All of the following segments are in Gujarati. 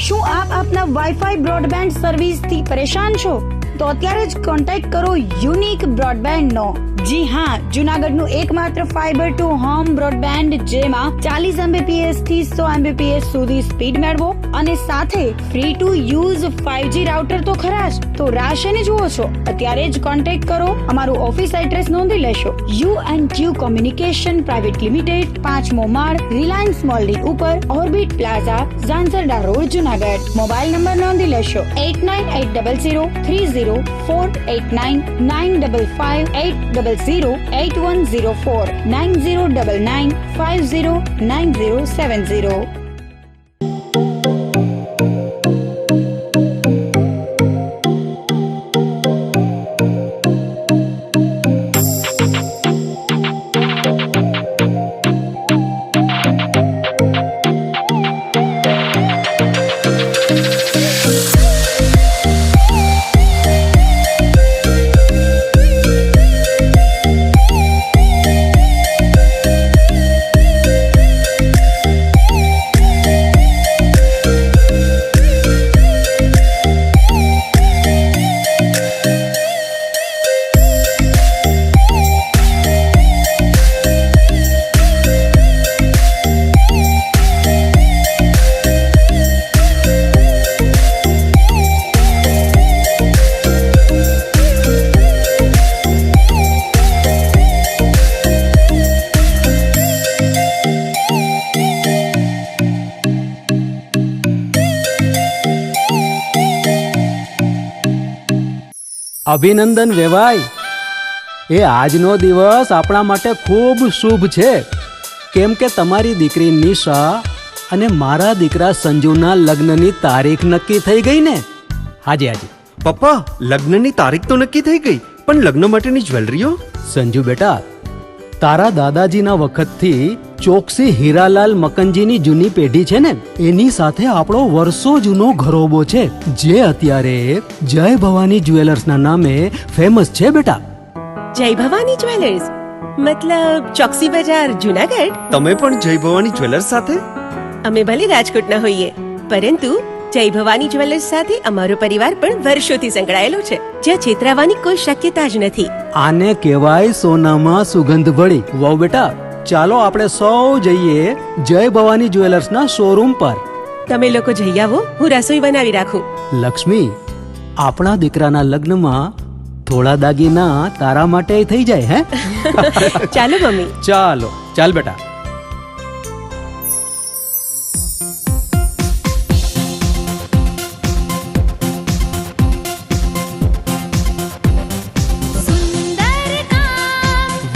શું આપ આપના વાઈફાઈ બ્રોડબેન્ડ સર્વિસથી પરેશાન છો? તો અત્યારે જ કોન્ટેક્ટ કરો યુનિક બ્રોડબેન્ડ નો. જી હા, જુનાગઢનું એકમાત્ર ફાઈબર ટુ હોમ બ્રોડબેન્ડ, જેમાં 40 Mbps થી 100 Mbps સુધી સ્પીડ મેળવો અને સાથે free to use 5G router તો ખરા જ. તો રાહ શેની જુઓ છો? અત્યારે જ કોન્ટેક્ટ કરો. અમારું ઓફિસ એડ્રેસ નોંધી લેશો. U&Q કોમ્યુનિકેશન પ્રાઇવેટ લિમિટેડ, 5મો માળ, રિલાયન્સ મોલની ઉપર, orbit plaza, Zanzarda road, Junagadh. Mobile number નોંધી લેશો 89800304899558008104 9099509070. અભિનંદન વેવાઈ, એ આજનો દિવસ આપણા માટે ખૂબ શુભ છે, કેમ કે તમારી દીકરી નિશા અને મારા દીકરા સંજુના લગ્નની તારીખ નક્કી થઈ ગઈ ને. હાજી હાજી પપ્પા, લગ્નની તારીખ તો નક્કી થઈ ગઈ, પણ લગ્ન માટેની જ્વેલરીઓ? સંજુ બેટા, તારા દાદાજીના વખતથી ચોકસી હીરાલાલ મકનજીની જૂની પેઢી છે ને, એની સાથે આપણો વર્ષો જૂનો ઘરોબો છે, જે અત્યારે જય ભવાની જ્વેલર્સના નામે ફેમસ છે બેટા. જય ભવાની જ્વેલર્સ મતલબ ચોકસી બજાર, જુનાગઢ? તમે પણ જય ભવાની જ્વેલર્સ સાથે? અમે ભલે રાજકોટના હોઈએ, પરંતુ જય ભવાની જ્વેલર્સ સાથે અમારો પરિવાર પણ વર્ષોથી સંકળાયેલો છે, જ્યાં છેતરાવાની કોઈ શક્યતા જ નથી. આને કહેવાય સોનામાં સુગંધ ભળી. વાવ બેટા, ચાલો આપણે સૌ જઈએ જય ભવાની જ્વેલર્સના શોરૂમ પર. તમે લોકો જઈ આવો, હું રસોઈ બનાવી રાખું. લક્ષ્મી, આપણા દીકરાના લગ્નમાં થોડા દાગીના તારા માટે થઈ જાય હે? ચાલો મમ્મી. ચાલો ચાલ બેટા.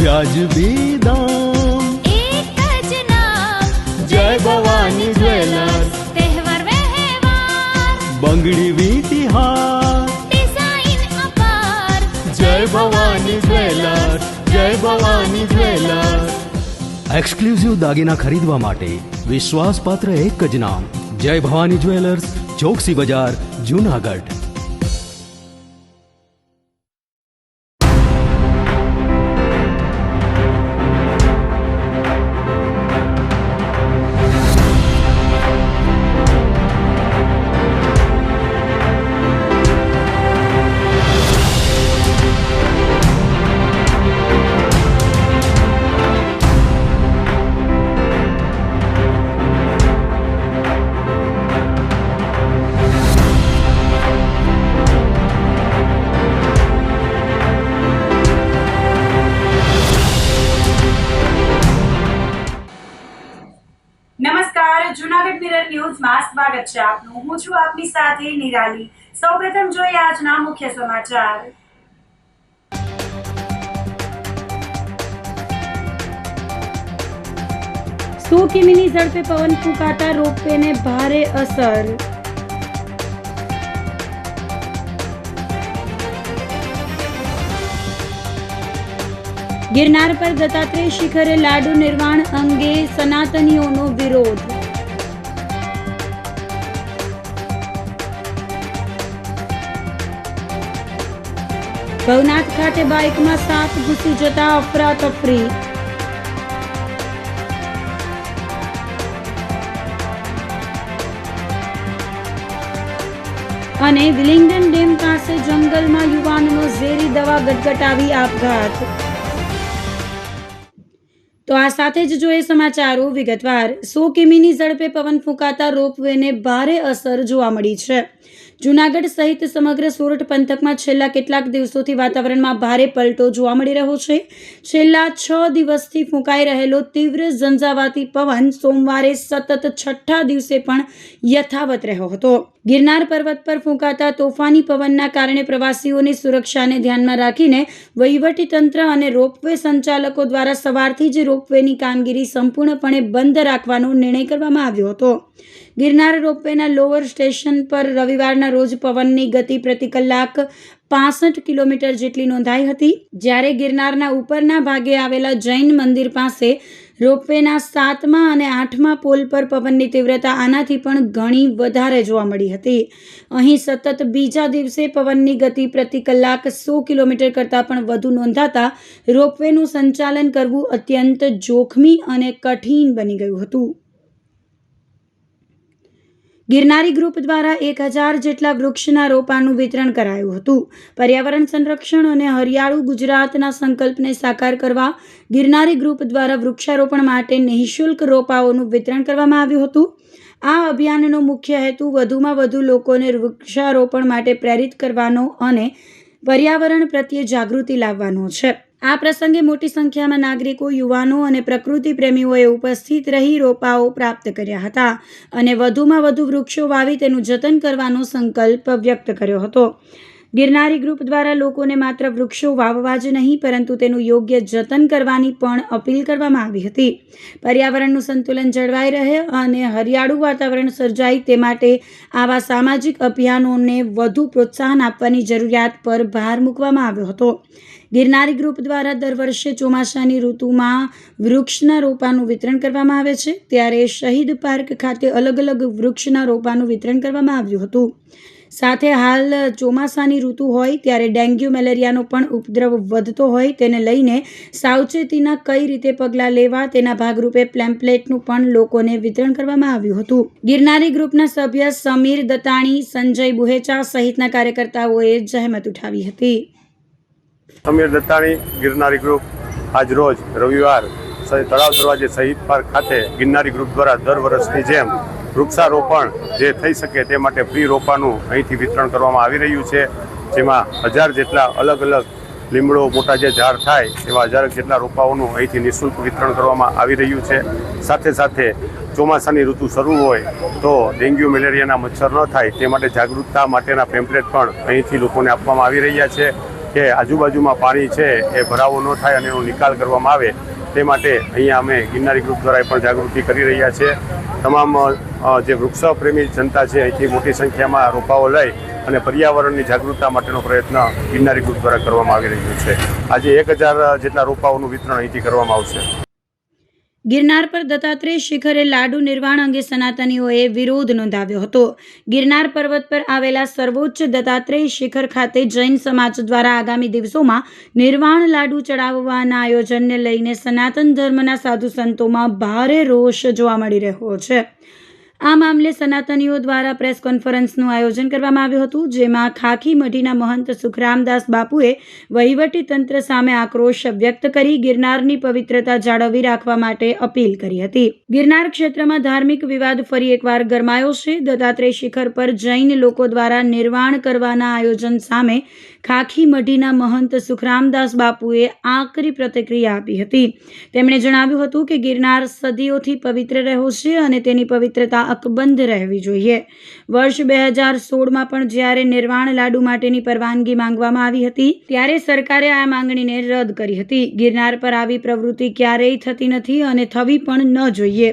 વ્યાજબી દામ, એક જ નામ, જય ભવાની જ્વેલર્સ. તહેવાર વ્યવહાર, બંગડી વીટી હાર, ડિઝાઇન અપાર, જય ભવાની જ્વેલર્સ, જય ભવાની જ્વેલર્સ. એક્સક્લુઝિવ દાગીના ખરીદવા માટે વિશ્વાસપાત્ર એક જ નામ, જય ભવાની જ્વેલર્સ, ચોકસી બજાર, જુનાગઢ. નમસ્કાર, જુનાગઢ મિરર ન્યૂઝમાં સ્વાગત છે આપનું. હું છું આપની સાથે નિરાલી. સૌપ્રથમ જોઈએ આજના મુખ્ય સમાચાર. 100 કિમીની ઝડપે પવન ફૂંકાતા રોપવેને ભારે અસર. ગિરનાર પર દત્તાત્રેય શિખરે લાડુ નિર્માણ અંગે સનાતનીઓનો વિરોધ. ભવનાથ ખાતે બાઇકમાં સાપ ઘૂસી જતા અફરાતફરી. અને વિલિંગડન ડેમ પાસે જંગલમાં યુવાનનો ઝેરી દવા ગટગટાવી આપઘાત. તો આ સાથે જ જોઈએ સમાચારો વિગતવાર. 100 કિમીની ઝડપે પવન ફૂંકાતા રોપવેને ભારે અસર જોવા મળી છે. જૂનાગઢ સહિત સમગ્ર સોરઠ પંથકમાં છેલ્લા કેટલાક દિવસોથી વાતાવરણમાં ભારે પલટો જોવા મળી રહ્યો છે. છેલ્લા 6 દિવસથી ફૂંકાઈ રહેલો તીવ્ર ઝંઝાવાતી પવન સોમવારે સતત 6ઠ્ઠા દિવસે પણ યથાવત રહ્યો હતો. ગિરનાર પર્વત પર ફૂંકાતા તોફાની પવનના કારણે પ્રવાસીઓની સુરક્ષાને ધ્યાનમાં રાખીને વહીવટીતંત્ર અને રોપવે સંચાલકો દ્વારા સવારથી જ રોપવેની કામગીરી સંપૂર્ણપણે બંધ રાખવાનો નિર્ણય કરવામાં આવ્યો હતો. ગિરનાર રોપવેના લોઅર સ્ટેશન પર રવિવારના રોજ પવનની ગતિ પ્રતિ કલાક 65 કિલોમીટર જેટલી નોંધાઈ હતી, જ્યારે ગિરનારના ઉપરના ભાગે આવેલા જૈન મંદિર પાસે રોપવેના 7મા અને 8મા પોલ પર પવનની તીવ્રતા આનાથી પણ ઘણી વધારે જોવા મળી હતી. અહીં સતત બીજા દિવસે પવનની ગતિ પ્રતિ કલાક 100 કિલોમીટર કરતાં પણ વધુ નોંધાતા રોપવેનું સંચાલન કરવું અત્યંત જોખમી અને કઠિન બની ગયું હતું. ગિરનારી ગ્રુપ દ્વારા 1000 જેટલા વૃક્ષના રોપાનું વિતરણ કરાયું હતું. પર્યાવરણ સંરક્ષણ અને હરિયાળું ગુજરાતના સંકલ્પને સાકાર કરવા ગિરનારી ગ્રુપ દ્વારા વૃક્ષારોપણ માટે નિઃશુલ્ક રોપાઓનું વિતરણ કરવામાં આવ્યું હતું. આ અભિયાનનો મુખ્ય હેતુ વધુમાં વધુ લોકોને વૃક્ષારોપણ માટે પ્રેરિત કરવાનો અને પર્યાવરણ પ્રત્યે જાગૃતિ લાવવાનો છે. આ પ્રસંગે મોટી સંખ્યામાં નાગરિકો, યુવાનો અને પ્રકૃતિ પ્રેમીઓએ ઉપસ્થિત રહી રોપાઓ પ્રાપ્ત કર્યા હતા અને વધુમાં વધુ વૃક્ષો વાવી તેનું જતન કરવાનો સંકલ્પ વ્યક્ત કર્યો હતો. ગિરનારી ગ્રુપ દ્વારા લોકોને માત્ર વૃક્ષો વાવવા જ નહીં પરંતુ તેનું યોગ્ય જતન કરવાની પણ અપીલ કરવામાં આવી હતી. પર્યાવરણનું સંતુલન જળવાઈ રહે અને હરિયાળું વાતાવરણ સર્જાય તે માટે આવા સામાજિક અભિયાનોને વધુ પ્રોત્સાહન આપવાની જરૂરિયાત પર ભાર મૂકવામાં આવ્યો હતો. ગિરનારી ગ્રુપ દ્વારા દર વર્ષે ચોમાસાની ઋતુમાં વૃક્ષના રોપાનું વિતરણ કરવામાં આવે છે, ત્યારે શહીદ પાર્ક ખાતે અલગ અલગ વૃક્ષના રોપાનું વિતરણ કરવામાં આવ્યું હતું. સાથે હાલ ચોમાસાની ઋતુ હોય ત્યારે ડેન્ગ્યુ, મેલેરિયાનો પણ ઉપદ્રવ વધતો હોય તેને લઈને સાવચેતીના કઈ રીતે પગલાં લેવા તેના ભાગરૂપે પેમ્પલેટનું પણ લોકોને વિતરણ કરવામાં આવ્યું હતું. ગિરનારી ગ્રુપના સભ્ય સમીર દત્તાણી, સંજય બુહેચા સહિતના કાર્યકર્તાઓએ જહેમત ઉઠાવી હતી. સમીર દત્તાણી, ગિરનારી ગ્રુપ. આજ રોજ રવિવાર તળાવ દરવાજે શહીદ પાર્ક ખાતે ગિરનારી ગ્રુપ દ્વારા દર વર્ષની જેમ વૃક્ષારોપણ જે થઈ શકે તે માટે ફ્રી રોપાનું અહીંથી વિતરણ કરવામાં આવી રહ્યું છે, જેમાં 1000 જેટલા અલગ અલગ લીમડો મોટા જે ઝાડ થાય એવા 1000 જેટલા રોપાઓનું અહીંથી નિઃશુલ્ક વિતરણ કરવામાં આવી રહ્યું છે. સાથે સાથે ચોમાસાની ઋતુ શરૂ હોય તો ડેન્ગ્યુ, મેલેરિયાના મચ્છર ન થાય તે માટે જાગૃતતા માટેના પેમ્પલેટ પણ અહીંથી લોકોને આપવામાં આવી રહ્યા છે કે આજુબાજુમાં પાણી છે એ ભરાવો ન થાય અને એનો નિકાલ કરવામાં આવે તે માટે અહીંયા અમે ગિરનારી ગ્રુપ દ્વારા પણ જાગૃતિ કરી રહ્યા છીએ. તમામ જે વૃક્ષ પ્રેમી જનતા છે અહીંથી મોટી સંખ્યામાં રોપાઓ લઈ અને પર્યાવરણની જાગૃતતા માટેનો પ્રયત્ન ગિરનારી ગ્રુપ દ્વારા કરવામાં આવી રહ્યો છે. આજે 1000 જેટલા રોપાઓનું વિતરણ અહીંથી કરવામાં આવશે. ગિરનાર પર દત્તાત્રેય શિખરે લાડુ નિર્વાણ અંગે સનાતનીઓએ વિરોધ નોંધાવ્યો હતો. ગિરનાર પર્વત પર આવેલા સર્વોચ્ચ દત્તાત્રેય શિખર ખાતે જૈન સમાજ દ્વારા આગામી દિવસોમાં નિર્વાણ લાડુ ચડાવવાના આયોજનને લઈને સનાતન ધર્મના સાધુ સંતોમાં ભારે રોષ જોવા મળી રહ્યો છે. આ મામલે સનાતનીઓ દ્વારા પ્રેસ કોન્ફરન્સનું આયોજન કરવામાં આવ્યું હતું, જેમાં ખાખી મઢીના મહંત સુખરામદાસ બાપુએ વહીવટી તંત્ર સામે આક્રોશ વ્યક્ત કરી ગિરનારની પવિત્રતા જાળવી રાખવા માટે અપીલ કરી હતી. ગિરનાર ક્ષેત્રમાં ધાર્મિક વિવાદ ફરી એકવાર ગરમાયો છે. દત્તાત્રેય શિખર પર જૈન લોકો દ્વારા નિર્વાણ કરવાના આયોજન સામે ખાખી મઢીના મહંત સુખરામદાસ બાપુએ આકરી પ્રતિક્રિયા આપી હતી. તેમણે જણાવ્યું હતું કે ગિરનાર સદીઓથી પવિત્ર રહ્યો છે અને તેની પવિત્રતા અકબંધ રહેવી જોઈએ. વર્ષ 2016માં પણ જ્યારે નિર્વાણ લાડુ માટેની પરવાનગી માંગવામાં આવી હતી ત્યારે સરકારે આ માંગણીને રદ કરી હતી. ગિરનાર પર આવી પ્રવૃત્તિ ક્યારેય થતી નથી અને થવી પણ ન જોઈએ.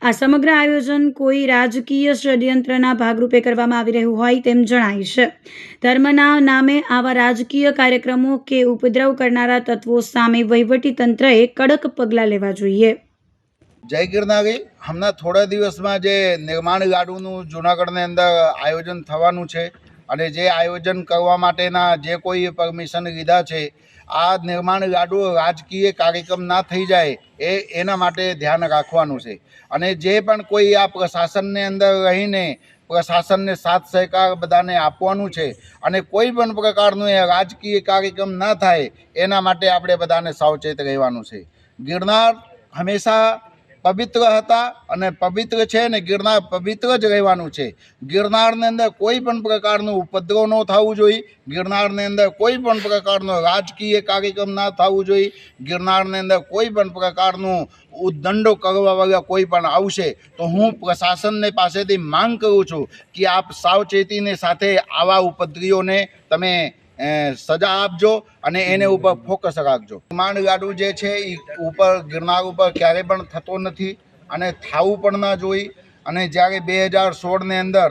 આ સમગ્ર આયોજન કોઈ રાજકીય ષડયંત્રના ભાગરૂપે કરવામાં આવી રહ્યું હોય તેમ જણાય છે. ધર્મના નામે આવા રાજકીય કાર્યક્રમો કે ઉપદ્રવ કરનારા તત્વો સામે વહીવટી તંત્રએ કડક પગલાં લેવા જોઈએ. જય ગિરનારી. હમણાં થોડા દિવસમાં જે નિર્માણ લાડુનું જૂનાગઢની અંદર આયોજન થવાનું છે અને જે આયોજન કરવા માટેના જે કોઈ પરમિશન લીધા છે, આ નિર્માણ લાડુ રાજકીય કાર્યક્રમ ના થઈ જાય એના માટે ધ્યાન રાખવાનું છે. અને જે પણ કોઈ આ પ્રશાસનની અંદર રહીને પ્રશાસનને સાથ સહકાર બધાને આપવાનું છે અને કોઈ પણ પ્રકારનું એ રાજકીય કાર્યક્રમ ના થાય એના માટે આપણે બધાને સાવચેત રહેવાનું છે. ગિરનાર હંમેશા પવિત્ર હતા અને પવિત્ર છે ને ગિરનાર પવિત્ર જ રહેવાનું છે. ગિરનારની અંદર કોઈ પણ પ્રકારનું ઉપદ્રવ ન થવું જોઈએ. ગિરનારની અંદર કોઈ પણ પ્રકારનો રાજકીય કાર્યક્રમ ના થવું જોઈએ. ગિરનારની અંદર કોઈ પણ પ્રકારનું ઉદ્દંડો કરવા વગર કોઈ પણ આવશે તો હું પ્રશાસનને પાસેથી માંગ કરું છું કે આપ સાવચેતીની સાથે આવા ઉપદ્રવીઓને તમે સજા આપજો અને એને ઉપર ફોકસ રાખજો. નિર્માણ ગાડું જે છે એ ઉપર ગિરનાર ઉપર ક્યારેય પણ થતો નથી અને થવું પણ ના જોઈએ. અને જ્યારે 2016ની અંદર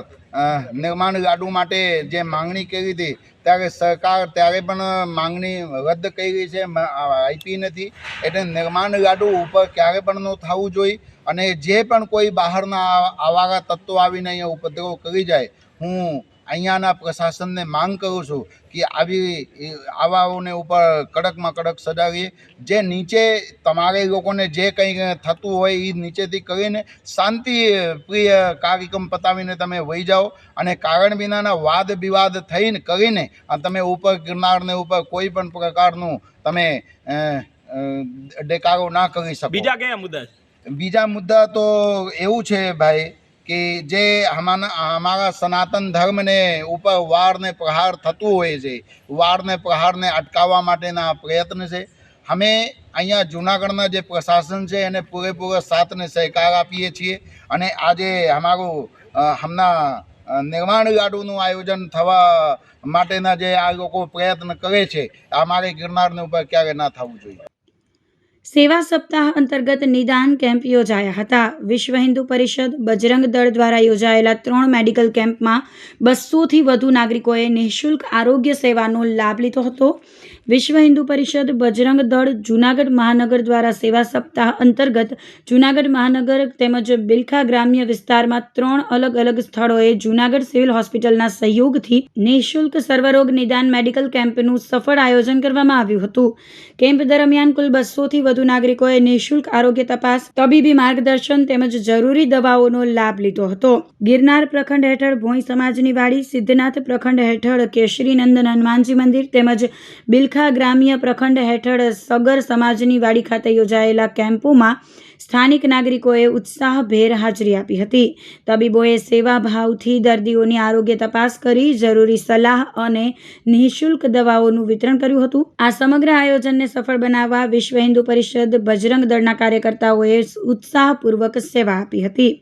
નિર્માણ ગાડું માટે જે માંગણી કરી હતી ત્યારે સરકાર ત્યારે પણ માંગણી રદ કરી છે, આપી નથી. એટલે નિર્માણ ગાડું ઉપર ક્યારે પણ ન થવું જોઈએ અને જે પણ કોઈ બહારના આવારા તત્વો આવીને અહીંયા ઉપદ્રવ કરી જાય, હું અહીંયાના પ્રશાસનને માંગ કરું છું કે આવાઓને ઉપર કડકમાં કડક સજા રહે. જે નીચે તમારે લોકોને જે કંઈ થતું હોય એ નીચેથી કરીને શાંતિપ્રિય કાર્યક્રમ પતાવીને તમે વહી જાઓ અને કારણ વિનાના વાદ વિવાદ થઈને કરીને તમે ઉપર ગિરનારને ઉપર કોઈ પણ પ્રકારનું તમે દેખાડો ના કરી શકો. બીજા કયા મુદ્દા છે? બીજા મુદ્દા તો એવું છે ભાઈ કે જે हमारा સનાતન ધર્મને ઉપર વારને પ્રહાર થતું હોય છે, વારને પ્રહારને અટકાવવા માટેના પ્રયત્ન છે. અમે અહીંયા જૂનાગઢના જે પ્રશાસન છે એને પૂરેપૂરો સાથને સહકાર આપીએ છીએ અને આજે અમારું હમણાં નિર્માણ ગાડુનું આયોજન થવા માટેના જે આ લોકો પ્રયત્ન કરે છે, અમારે ગિરનારને ઉપર ક્યારે ના થવું જોઈએ. સેવા સપ્તાહ અંતર્ગત નિદાન કેમ્પ યોજાયા હતા. વિશ્વ હિન્દુ પરિષદ બજરંગ દળ દ્વારા યોજાયેલા 3 મેડિકલ કેમ્પમાં 200થી વધુ નાગરિકોએ નિઃશુલ્ક આરોગ્ય સેવાનો લાભ લીધો હતો. વિશ્વ હિન્દુ પરિષદ બજરંગ દળ જૂનાગઢ મહાનગર દ્વારા સેવા સપ્તાહ અંતર્ગત જૂનાગઢ મહાનગર તેમજ બિલખા ગ્રામ્ય વિસ્તારમાં 3 અલગ અલગ સ્થળોએ જૂનાગઢ સિવિલ હોસ્પિટલના સહયોગથી નિઃશુલ્ક સર્વરોગ નિદાન મેડિકલ કેમ્પનું સફળ આયોજન કરવામાં આવ્યું હતું. કેમ્પ દરમિયાન કુલ 200થી વધુ નાગરિકોએ નિઃશુલ્ક આરોગ્ય તપાસ, તબીબી માર્ગદર્શન તેમજ જરૂરી દવાઓનો લાભ લીધો હતો. ગિરનાર પ્રખંડ હેઠળ ભોઈ સમાજની વાડી, સિદ્ધનાથ પ્રખંડ હેઠળ કેશરીનંદન હનુમાનજી મંદિર તેમજ બિલખા ગ્રામ્ય પ્રખંડ હેઠળ સગર સમાજની વાડી ખાતે યોજાયેલા કેમ્પોમાં સ્થાનિક નાગરિકોએ ઉત્સાહભેર હાજરી આપી હતી. તબીબોએ સેવાભાવથી દર્દીઓની આરોગ્ય તપાસ કરી જરૂરી સલાહ અને નિઃશુલ્ક દવાઓનું વિતરણ કર્યું હતું. આ સમગ્ર આયોજનને સફળ બનાવવા વિશ્વ હિન્દુ પરિષદ બજરંગ દળના કાર્યકર્તાઓએ ઉત્સાહપૂર્વક સેવા આપી હતી.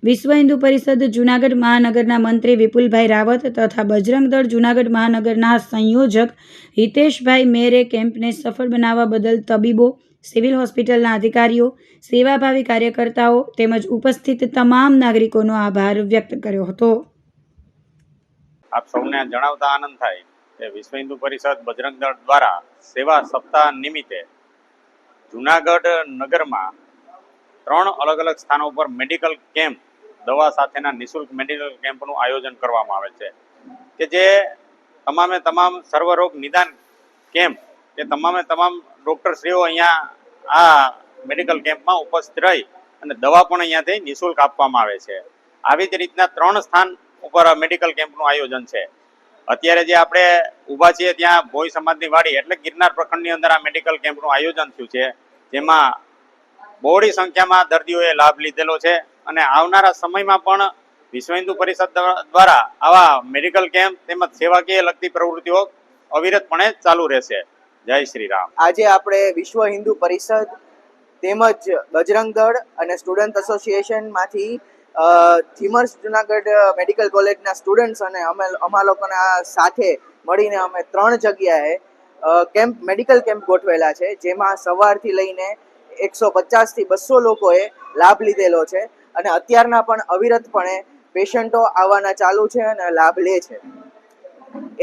વિશ્વ હિન્દુ પરિષદ જૂનાગઢ મહાનગરના મંત્રી વિપુલભાઈ રાવત તથા બજરંગ દળ જૂનાગઢ મહાનગરના સંયોજક હિતેશભાઈ મેરે કેમ્પને સફળ બનાવવા બદલ તબીબો, સિવિલ હોસ્પિટલના અધિકારીઓ, સેવાભાવી કાર્યકર્તાઓ તેમજ ઉપસ્થિત તમામ નાગરિકોનો આભાર વ્યક્ત કર્યો હતો. આપ સૌને જણાવતા આનંદ થાય કે વિશ્વ હિન્દુ પરિષદ બજરંગ દળ દ્વારા સેવા સપ્તાહ નિમિત્તે જૂનાગઢ નગરમાં 3 અલગ અલગ સ્થાનો પર મેડિકલ કેમ્પ, દવા સાથેના નિઃશુલ્ક મેડિકલ કેમ્પનું આયોજન કરવામાં આવે છે કે જે તમામે તમામ સર્વરોગ નિદાન કેમ્પ કે તમામે તમામ ડૉક્ટરશ્રીઓ અહીંયા આ મેડિકલ કેમ્પમાં ઉપસ્થિત રહી અને દવા પણ અહીંયાથી નિઃશુલ્ક આપવામાં આવે છે. આવી જ રીતના 3 સ્થાન ઉપર મેડિકલ કેમ્પનું આયોજન છે. અત્યારે જે આપણે ઊભા છીએ ત્યાં ભોઈ સમાજની વાડી એટલે ગિરનાર પ્રખંડની અંદર આ મેડિકલ કેમ્પનું આયોજન થયું છે, જેમાં બહોળી સંખ્યામાં દર્દીઓએ લાભ લીધેલો છે અને આવનારા સમયમાં પણ વિશ્વ હિન્દુ પરિષદ દ્વારા આવા મેડિકલ કેમ્પ તેમજ સેવાકીય લગતી પ્રવૃત્તિઓ અવિરતપણે ચાલુ રહેશે. જય શ્રી રામ. આજે આપણે વિશ્વ હિન્દુ પરિષદ તેમજ બજરંગ દળ અને સ્ટુડન્ટ એસોસિએશનમાંથી થીમર્સ જુનાગઢ મેડિકલ કોલેજના સ્ટુડન્ટ્સ અને અમારા લોકોના સાથે મળીને અમે 3 જગ્યાએ મેડિકલ કેમ્પ ગોઠવેલા છે, જેમાં સવારથી લઈને 150થી 200 લોકોએ લાભ લીધેલો છે અને અત્યારના પણ અવિરતપણે પેશન્ટો આવવાના ચાલુ છે અને લાભ લે છે.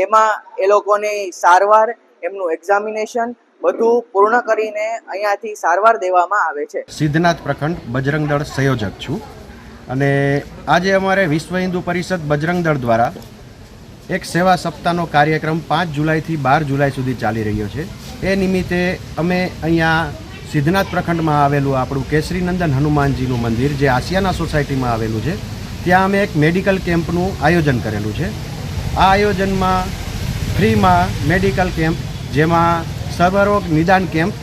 એમાં એ લોકોની સારવાર, એમનું એક્ઝામિનેશન બધું પૂર્ણ કરીને અહીંયાથી સારવાર દેવામાં આવે છે. સિદ્ધનાથ પ્રખંડ બજરંગ દળ સંયોજક છું અને આજે અમારે વિશ્વ હિન્દુ પરિષદ બજરંગ દળ દ્વારા એક સેવા સપ્તાહનો કાર્યક્રમ 5 જુલાઈથી 12 જુલાઈ સુધી ચાલી રહ્યો છે. એ નિમિત્તે અમે અહીંયા સિદ્ધનાથ પ્રખંડમાં આવેલું આપણું કેસરીનંદન હનુમાનજીનું મંદિર જે આસિયાના સોસાયટીમાં આવેલું છે ત્યાં અમે એક મેડિકલ કેમ્પનું આયોજન કરેલું છે. આ આયોજનમાં ફ્રીમાં મેડિકલ કેમ્પ, જેમાં સર્વરોગ નિદાન કેમ્પ,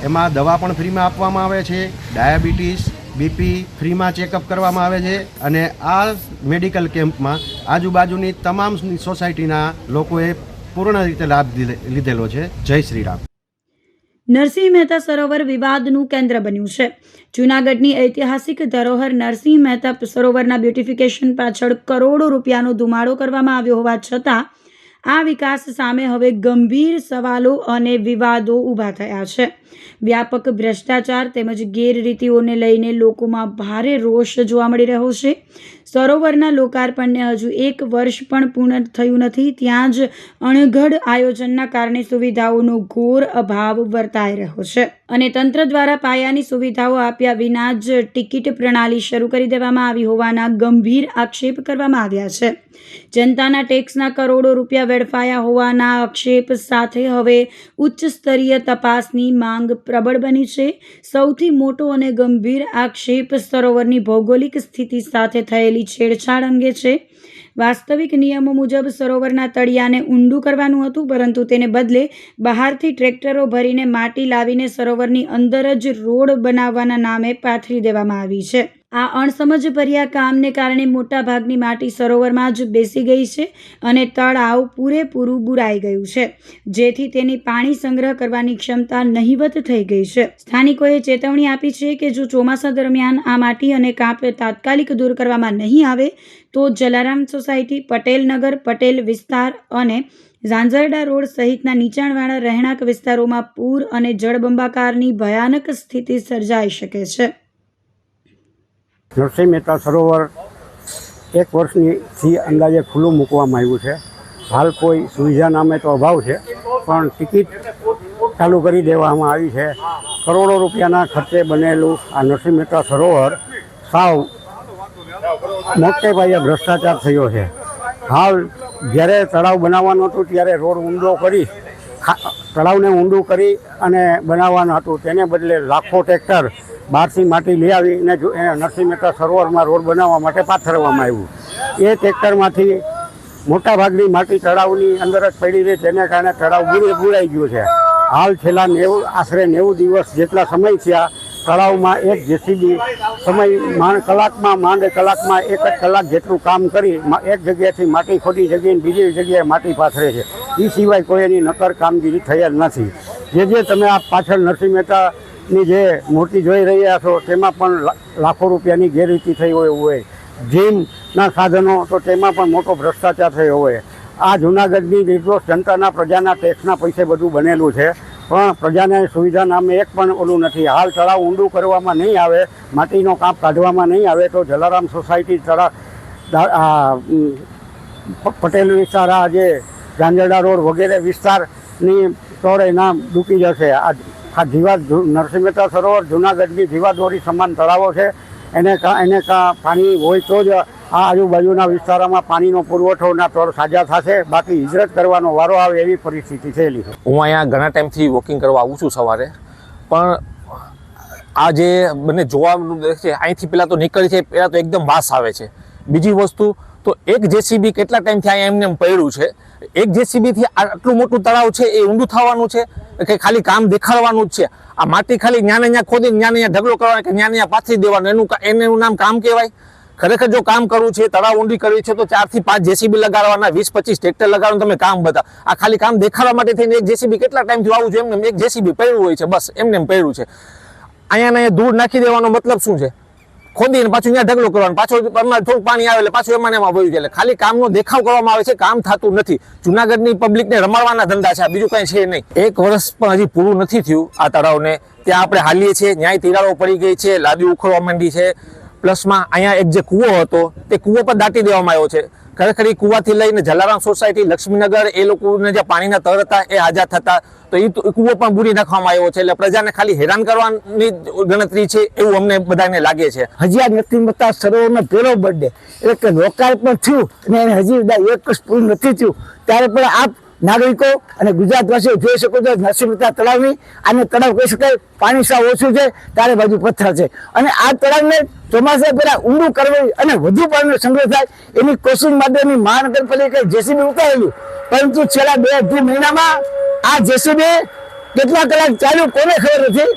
એમાં દવા પણ ફ્રીમાં આપવામાં આવે છે, ડાયાબિટીસ, બીપી ફ્રીમાં ચેકઅપ કરવામાં આવે છે. અને આ મેડિકલ કેમ્પમાં આજુબાજુની તમામ સોસાયટીના લોકોએ પૂર્ણ રીતે લાભ લીધેલો છે. જય શ્રી રામ. નરસિંહ મહેતા સરોવર વિવાદનું કેન્દ્ર બન્યું છે. જૂનાગઢની ઐતિહાસિક ધરોહર નરસિંહ મહેતા સરોવરના બ્યુટિફિકેશન પાછળ કરોડો રૂપિયાનો ધુમાડો કરવામાં આવ્યો હોવા છતાં આ વિકાસ સામે હવે ગંભીર સવાલો અને વિવાદો ઊભા થયા છે. વ્યાપક ભ્રષ્ટાચાર તેમજ ગેરરીતિઓને લઈને લોકોમાં ભારે રોષ જોવા મળી રહ્યો છે. સરોવરના લોકાર્પણને હજુ 1 વર્ષ પણ પૂર્ણ થયું નથી, ત્યાં જ અણઘડ આયોજનના કારણે સુવિધાઓનો ઘોર અભાવ વર્તાઈ રહ્યો છે અને તંત્ર દ્વારા પાયાની સુવિધાઓ આપ્યા વિના જ ટિકિટ પ્રણાલી શરૂ કરી દેવામાં આવી હોવાના ગંભીર આક્ષેપ કરવામાં આવ્યા છે. જનતાના ટેક્સના કરોડો રૂપિયા વેડફાયા હોવાના આક્ષેપ સાથે હવે ઉચ્ચ સ્તરીય તપાસની માંગ પ્રબળ બની છે. સૌથી મોટો અને ગંભીર આક્ષેપ સરોવરની ભૌગોલિક સ્થિતિ સાથે થયેલી છેડછાડ અંગે છે. વાસ્તવિક નિયમો મુજબ સરોવરના તળિયાને ઊંડું કરવાનું હતું, પરંતુ તેને બદલે બહારથી ટ્રેક્ટરો ભરીને માટી લાવીને સરોવરની અંદર જ રોડ બનાવવાના નામે પાથરી દેવામાં આવી છે. આ અણસમજભર્યા કામને કારણે મોટાભાગની માટી સરોવરમાં જ બેસી ગઈ છે અને તળાવ પૂરેપૂરું બુરાઈ ગયું છે, જેથી તેની પાણી સંગ્રહ કરવાની ક્ષમતા નહિવત થઈ ગઈ છે. સ્થાનિકોએ ચેતવણી આપી છે કે જો ચોમાસા દરમિયાન આ માટી અને કાંપ તાત્કાલિક દૂર કરવામાં નહીં આવે તો જલારામ સોસાયટી, પટેલ નગર, પટેલ વિસ્તાર અને ઝાંઝરડા રોડ સહિતના નીચાણવાળા રહેણાંક વિસ્તારોમાં પૂર અને જળબંબાકારની ભયાનક સ્થિતિ સર્જાઈ શકે છે. નરસિંહ મહેતા સરોવર 1 વર્ષથી અંદાજે ખુલ્લું મૂકવામાં આવ્યું છે. હાલ કોઈ સુવિધા નામે તો અભાવ છે, પણ ટિકિટ ચાલુ કરી દેવામાં આવી છે. કરોડો રૂપિયાના ખર્ચે બનેલું આ નરસિંહ મહેતા સરોવર સાવ મોટે પાયે ભ્રષ્ટાચાર થયો છે. હાલ જ્યારે તળાવ બનાવવાનું હતું ત્યારે રોડ ઊંડો કરી તળાવને ઊંડું કરી અને બનાવવાનું હતું, તેને બદલે લાખો ટ્રેક્ટર બહારથી માટી લઈ આવીને નરસિંહ મહેતા સરોવરમાં રોડ બનાવવા માટે પાથરવામાં આવ્યું. એ ટ્રેક્ટરમાંથી મોટાભાગની માટી તળાવની અંદર જ પડી રહી, તેને કારણે તળાવ બુરાઈ ગયું છે. હાલ છેલ્લા આશરે 90 દિવસ જેટલા સમય થયા તળાવમાં એક જેસીબી કલાકમાં 1 કલાક જેટલું કામ કરી એક જગ્યાએથી માટી ખોટી જગ્યાએ બીજી જગ્યાએ માટી પાથરે છે. એ સિવાય કોઈ એની નક્કર કામગીરી થયેલ નથી. જે તમે આ પાછળ નરસિંહ મહેતાની જે મૂર્તિ જોઈ રહ્યા છો તેમાં પણ લાખો રૂપિયાની ગેરરીતિ થઈ હોય. જીમના સાધનો તો તેમાં પણ મોટો ભ્રષ્ટાચાર થયો હોય. આ જૂનાગઢની નિર્દોષ જનતાના પ્રજાના ટેક્સના પૈસે બધું બનેલું છે, પણ પ્રજાને સુવિધા નામે એક પણ ઓલું નથી. હાલ તળાવ ઊંડું કરવામાં નહીં આવે, માટીનો કાપ કાઢવામાં નહીં આવે તો જલારામ સોસાયટી પટેલ વિસ્તાર, આ જે ઝાંઝરડા રોડ વગેરે વિસ્તારની તોડે નામ ડૂબી જશે. આ નરસિંહ મહેતા સરોવર જૂનાગઢની જીવાદોરી સમાન તળાવો છે. એને પાણી હોય તો જ આ આજુબાજુના વિસ્તારોમાં પાણીનો પુરવઠોના તળ સાજા થશે, બાકી હિજરત કરવાનો વારો આવે એવી પરિસ્થિતિ થયેલી છે. હું અહીંયા ઘણા ટાઈમથી વોકિંગ કરવા આવું છું સવારે, પણ આ જે મને જોવાનું છે અહીંથી પહેલાં તો નીકળી છે, પહેલાં તો એકદમ વાસ આવે છે. બીજી વસ્તુ તો એક જેસીબી કેટલા ટાઈમથી અહીંયા એમને પડ્યું છે. એક જેસીબીથી આટલું મોટું તળાવ છે એ ઊંડું થવાનું છે કે ખાલી કામ દેખાડવાનું જ છે? આ માટી ખાલી ન્યા ખોદી ન્યા ઢગલો કરવાનો કે ન્યા પાથરી દેવાનું, એનું નામ કામ કહેવાય? ખરેખર જો કામ કરવું છે, તળાવ ઊંડી કરવી છે તો 4 થી 5 જેસીબી લગાડવાના, 20-25 ટ્રેક્ટર લગાડવાનું, તમે કામ બતા. આ ખાલી કામ દેખાડવા માટે થઈને એક જેસીબી કેટલા ટાઈમથી આવું છે એમને એક જેસીબી પડ્યું હોય છે, બસ એમને પડ્યું છે. અહીંયા દૂર નાખી દેવાનો મતલબ શું છે? ખોદીને પાછું ત્યાં ઢગલો કરવાનો, પાછું થોડું પાણી આવે એટલે પાછું એમાં વયું જાય. ખાલી કામનો દેખાવ કરવામાં આવે છે, કામ થતું નથી. જુનાગઢની પબ્લિકને રમાડવાના ધંધા છે, બીજું કંઈ છે નહીં. 1 વર્ષ પણ હજી પૂરું નથી થયું આ તળાવને. ત્યાં આપણે હાલીએ છીએ, ન્યાય તિરાડો પડી ગઈ છે, લાદી ઉખડવા માંડી છે. પ્લસમાં અહીંયા એક જે કૂવો હતો તે કૂવો પર દાટી દેવામાં આવ્યો છે. ખરેખર એ કૂવાથી લઈને જલારામ સોસાયટી, લક્ષ્મીનગર, એ લોકોને જે પાણીના તળ હતા એ આઝાદ થતા, તો એ કૂવો પણ બુરી નાખવામાં આવ્યો છે. એટલે પ્રજાને ખાલી હેરાન કરવાની ગણતરી છે એવું અમને બધાને લાગે છે. હજી આ નરસિંહ મહેતા સરોવરનો પહેલો બર્થડે એટલે કે લોકાર્પણ થયું અને એને હજી 1 વર્ષ પૂરું નથી થયું, ત્યારે પણ આપ નાગરિકો અને ગુજરાતવાસીઓ જોઈ શકો છો નરસિંહ મહેતા તળાવની. આને તળાવ કહી શકાય, પાણી સાવ ઓછું છે, તારે બાજુ પથ્થર છે અને આ તળાવને ચોમાસા પહેલા ઊંડું કરવું અને વધુ પાણીનો સંગ્રહ થાય એની કોશિશ માટેની મહાનગરપાલિકાએ જેસીબી ઉતારેલું, પરંતુ છેલ્લા 2-2.5 મહિનામાં આ જેસીબી કેટલા કલાક ચાલ્યું કોને ખબર નથી.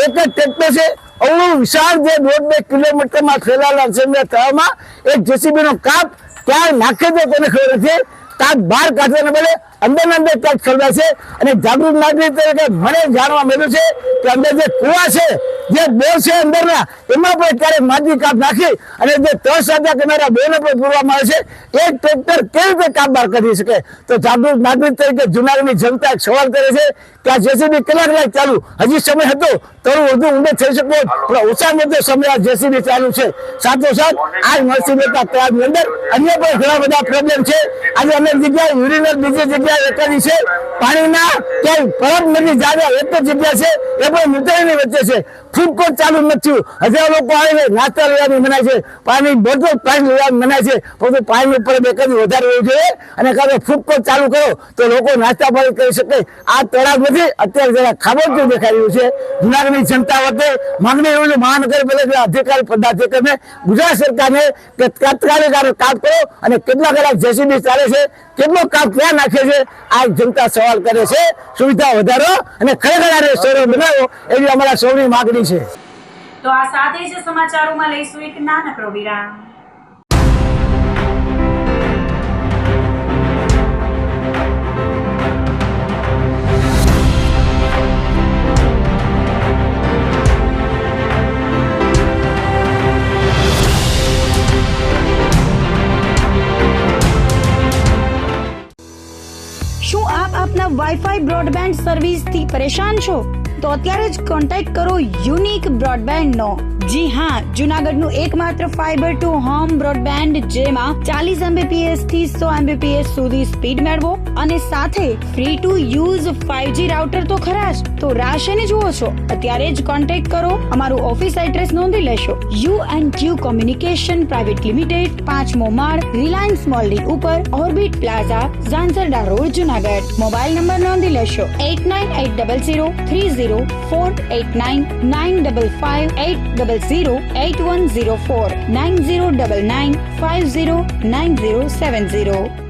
એક જ ટ્રેક્ટર છે, અવળું વિશાળ જે 1.5 કિલોમીટરમાં ફેલાયેલા છે તળાવમાં એક જેસીબી નો કાપ ક્યાં નાખે છે કોને ખબર નથી. કાપ બહાર કાઢવાને બદલે અંદર અંદર કાપ ખરડા છે. અને જાગૃત નાગરિક તરીકે મને જાણવા મળ્યું છે કે અંદર જે કુવા છે, જે બોર છે અંદરના, એમાં પણ ક્યારેક માટી કાપ નાખી અને જે 3 સાદા કેમેરા બેને પણ પૂરવામાં આવે છે. એક ટ્રેક્ટર કેવી રીતે કાપ બહાર કરી શકે? તો જાગૃત નાગરિક તરીકે જૂનાગઢની જનતા એક સવાલ કરે છે કે આ જેસીબી કલાક ચાલુ, હજી સમય હતો થોડું વધુ ઊંડે થઈ શકો, પણ ઓછામાં ઓછો સમય આ જેસીબી ચાલુ છે. સાથોસાથ આ નરસિંહ મહેતા તળાવની અંદર અન્ય પણ ઘણા બધા પ્રોબ્લેમ છે. આજે અનેક જગ્યાએ યુરિનલ, બીજી જગ્યાએ એકાદી છે, પાણીના ક્યાંય પરબ નથી જાગ્યા, એક જ જગ્યા છે એ પણ મૂતળીની વચ્ચે છે. ફૂડ કોર્ટ ચાલુ નથી, હજારો લોકો આવે છે, નાસ્તા લેવાની મનાય છે, પાણી બોટલ પાણી લેવાની મનાય છે, પરંતુ પાણી ઉપર એકાદી વધારે હોવું જોઈએ અને કાં ફૂડ કોર્ટ ચાલુ કરો તો લોકો નાસ્તા પાણી કરી શકે. આ તળાવ નથી, અત્યારે જરા ખાબોચિયું દેખાઈ રહ્યું છે. જૂનાગઢની જનતા વચ્ચે માંગણી એવું છે મહાનગરપાલિકા અધિકારી પદાધિકારીને, ગુજરાત સરકારને કે તાત્કાલિક કાપ કરો અને કેટલા કલાક જેસીબી ચાલે છે, કેટલો કાપ ક્યાં નાખે છે, આ જનતા સવાલ કરે છે. સુવિધા વધારો અને ખરેખર આ શહેરો બનાવો એવી અમારા સૌની માંગણી છે. તો આ સાથે જ સમાચારોમાં લઈશું એક નાનકડો વિરામ. શું આપ આપના વાઈફાઈ બ્રોડબેન્ડ સર્વિસથી પરેશાન છો? તો અત્યારે જ કોન્ટેક્ટ કરો યુનિક બ્રોડબેન્ડ નો. જી હા, જૂનાગઢનું એકમાત્ર ફાઈબર ટુ હોમ બ્રોડબેન્ડ જેમાં 40 Mbps થી 100 Mbps સુધી સ્પીડ મેળવો અને સાથે free to use 5G router તો ખરા જ. તો રાહ શેની જુઓ છો? અત્યારે જ કોન્ટેક્ટ કરો. અમારું ઓફિસ એડ્રેસ નોંધી લેશો. U&Q કોમ્યુનિકેશન પ્રાઇવેટ લિમિટેડ, 5મો માળ, રિલાયન્સ મોલની ઉપર, orbit plaza, Zanzarda road, Junagadh. Mobile number નોંધી લેશો 89803048995580808104 9099509070.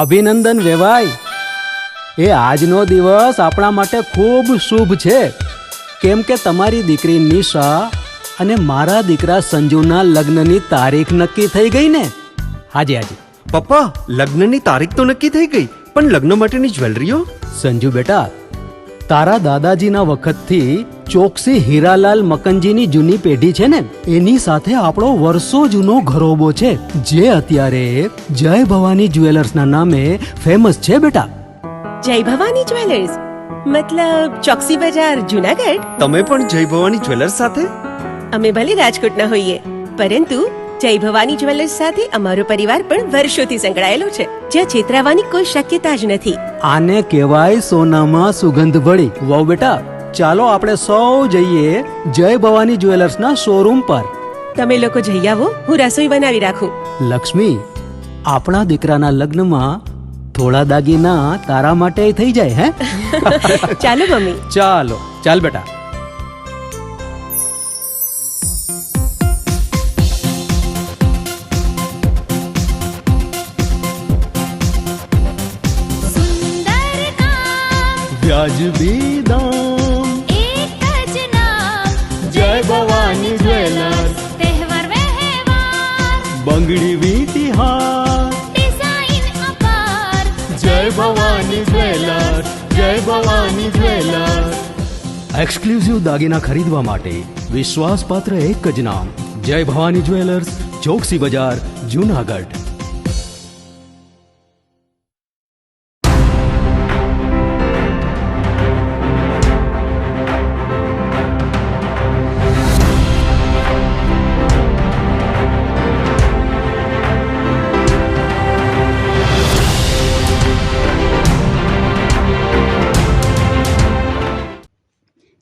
અભિનંદન વેવાઈ, એ આજનો દિવસ આપણા માટે ખૂબ શુભ છે, કેમ કે તમારી દીકરી નિશા અને મારા દીકરા સંજુના લગ્નની તારીખ નક્કી થઈ ગઈ ને. હાજી હાજી પપ્પા, લગ્નની તારીખ તો નક્કી થઈ ગઈ, પણ લગ્ન માટેની જ્વેલરીઓ? સંજુ બેટા, તારા દાદાજીના વખતથી ચોકસી હીરાલાલ મકનજીની જૂની પેઢી છે ને, એની સાથે આપણો વર્ષો જૂનો ઘરોબો છે, જે અત્યારે જય ભવાની જ્વેલર્સના નામે ફેમસ છે બેટા. જય ભવાની જ્વેલર્સ મતલબ ચોકસી બજાર, જૂનાગઢ? તમે પણ જય ભવાની જ્વેલર્સ સાથે? અમે ભલે રાજકોટના હોઈએ, પરંતુ જય ભવાની જ્વેલર્સ સાથે અમારો પરિવાર પણ વર્ષોથી સંકળાયેલો છે, જ્યાં છેતરાવાની કોઈ શક્યતા જ નથી. આને કહેવાય સોનામાં સુગંધ ભળી. વાવ બેટા, ચાલો આપણે સૌ જઈએ જય ભવાની જ્વેલર્સના શોરૂમ પર. તમે લોકો જઈ આવો, હું રસોઈ બનાવી રાખું. લક્ષ્મી, આપણા દીકરાના લગ્નમાં થોડા દાગીના તારા માટે થઈ જાય. હે ચાલો મમ્મી. ચાલો ચાલ બેટા. વાજબી દામ, એક જ નામ જય ભવાની જ્વેલર્સ, તહેવાર વ્યવહાર બંગડી વીટી હાર, ડિઝાઇન અપાર જય ભવાની જ્વેલર્સ, જય ભવાની જ્વેલર્સ. એક્સક્લુઝિવ દાગીના ખરીદવા માટે વિશ્વાસપાત્ર એક જ નામ, જય ભવાની જ્વેલર્સ, ચોકસી બજાર, જૂનાગઢ.